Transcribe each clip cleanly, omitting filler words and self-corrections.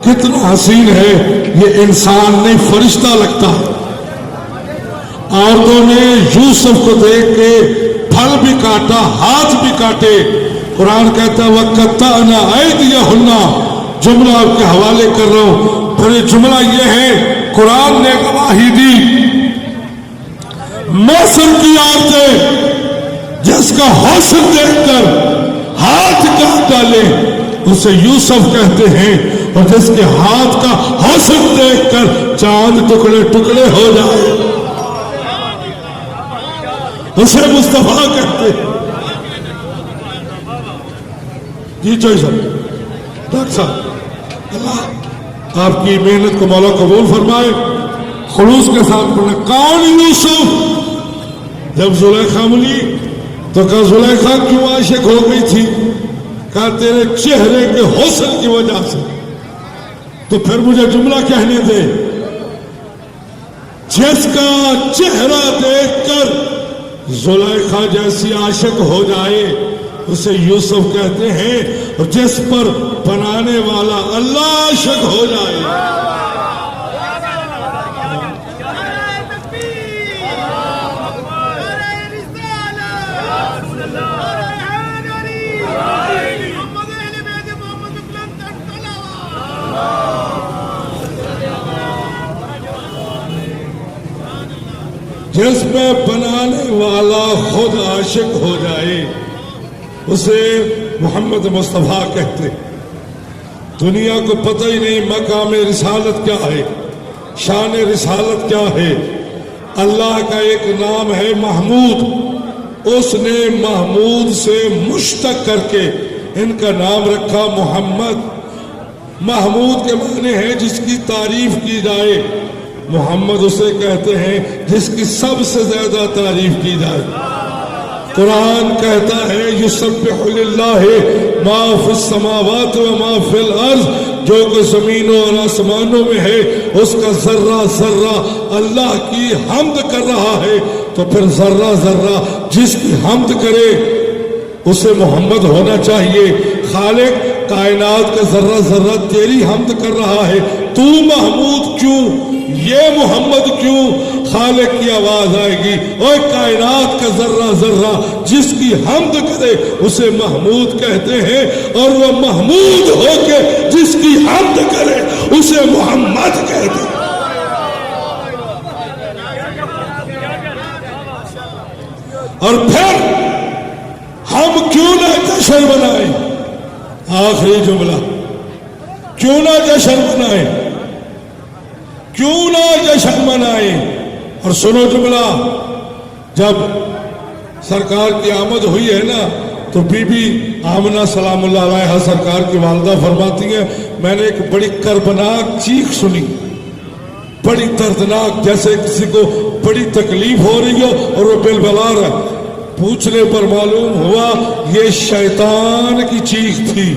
کتنا حسین ہے یہ انسان نہیں فرشتہ لگتا ہے. عورتوں نے یوسف کو دیکھ کے پھل بھی کاٹا ہاتھ بھی کاٹے. قرآن کہتا ہے وَقَطَّعْنَا أَيْدِيَهُنَّ. جملہ آپ کے حوالے کر رہا ہوں. پھر جملہ یہ ہے قرآن نے گواہی دی مصر کی عورتیں جس کا حسن دیکھ کر ہاتھ کاٹ ڈالے اسے یوسف کہتے ہیں, اور جس کے ہاتھ کا حسن دیکھ کر چاند ٹکڑے ٹکڑے ہو جائے اسے مصطفیٰ کہتے ہیں. جی چوئی صاحب ڈاکٹر صاحب اللہ آپ کی محنت کو مولا قبول فرمائے. خلوص کے ساتھ پڑھنا. کون یوسف؟ جب زلیخا ملی تو کہا زلیخا کیوں عاشق ہو گئی تھی؟ کہا تیرے چہرے کے حسن کی وجہ سے. تو پھر مجھے جملہ کہنے دے. جس کا چہرہ دیکھ کر زلیخا جیسی عاشق ہو جائے اسے یوسف کہتے ہیں, اور جس پر بنانے والا اللہ عاشق ہو جائے. جس پہ بنانے والا خود عاشق ہو جائے اسے محمد مصطفیٰ کہتے. دنیا کو پتہ ہی نہیں مقام رسالت کیا ہے, شان رسالت کیا ہے. اللہ کا ایک نام ہے محمود, اس نے محمود سے مشتق کر کے ان کا نام رکھا محمد. محمود کے معنی ہے جس کی تعریف کی جائے. محمد اسے کہتے ہیں جس کی سب سے زیادہ تعریف کی جائے. قرآن کہتا ہے یسبح للہ ما فی السماوات و ما فی الارض, جو کہ زمینوں اور آسمانوں میں ہے اس کا ذرہ ذرہ اللہ کی حمد کر رہا ہے. تو پھر ذرہ ذرہ جس کی حمد کرے اسے محمد ہونا چاہیے. خالق کائنات کا ذرہ ذرہ تیری حمد کر رہا ہے, تو محمود کیوں, یہ محمد کیوں؟ خالق کی آواز آئے گی اور کائنات کا ذرہ ذرہ جس کی حمد کرے اسے محمود کہتے ہیں, اور وہ محمود ہو کے جس کی حمد کرے اسے محمد کہتے ہیں. اور پھر ہم کیوں نہ جشن منائیں؟ آخری جملہ, کیوں نہ جشن منائیں, کیوں نہ جشن منائیں. اور سنو جملہ, جب سرکار کی آمد ہوئی ہے نا تو بی بی آمنہ سلام اللہ علیہا سرکار کی والدہ فرماتی ہیں میں نے ایک بڑی کربناک چیخ سنی, بڑی دردناک, جیسے کسی کو بڑی تکلیف ہو رہی ہو اور وہ بلبلا رہا. پوچھنے پر معلوم ہوا یہ شیطان کی چیخ تھی.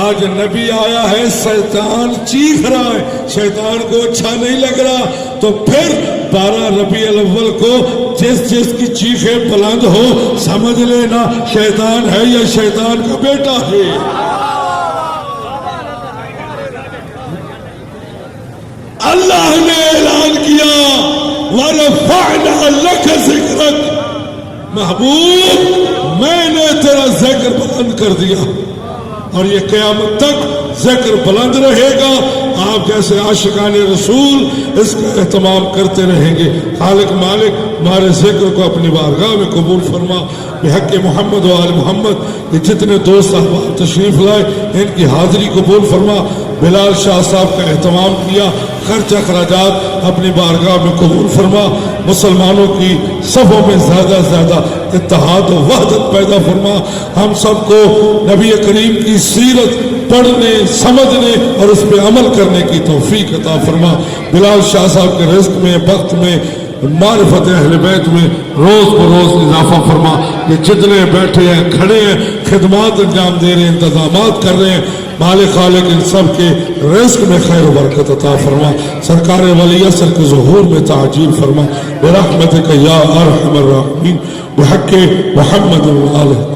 آج نبی آیا ہے شیطان چیخ رہا ہے, شیطان کو اچھا نہیں لگ رہا. تو پھر 12 ربیع الاول کو جس کی چیخیں بلند ہو سمجھ لینا شیطان ہے یا شیطان کا بیٹا ہے. اللہ نے اعلان کیا وَرَفَعْنَا لَكَ ذِكْرَكَ, محبوب میں نے تیرا ذکر بلند کر دیا, اور یہ قیامت تک ذکر بلند رہے گا. آپ جیسے عاشقان رسول اس کا اہتمام کرتے رہیں گے. خالق مالک ہمارے ذکر کو اپنی بارگاہ میں قبول فرما. بحق محمد و آل محمد یہ جتنے دوست احباب تشریف لائے ان کی حاضری قبول فرما. بلال شاہ صاحب کا اہتمام کیا, خرچ اخراجات اپنی بارگاہ میں قبول فرما. مسلمانوں کی صفوں میں زیادہ زیادہ اتحاد و وحدت پیدا فرما. ہم سب کو نبی کریم کی سیرت پڑھنے سمجھنے اور اس پہ عمل کرنے کی توفیق عطا فرما. بلال شاہ صاحب کے رزق میں وقت میں معرفت اہل بیت میں روز بروز اضافہ فرما. یہ جتنے بیٹھے ہیں کھڑے ہیں خدمات انجام دے رہے ہیں انتظامات کر رہے ہیں, مالک خالق ان سب کے رزق میں خیر و برکت عطا فرما. سرکار ولی اثر کے ظہور میں تعجیل فرما برحمتک یا ارحم الراحمین بحق محمد و آلہ.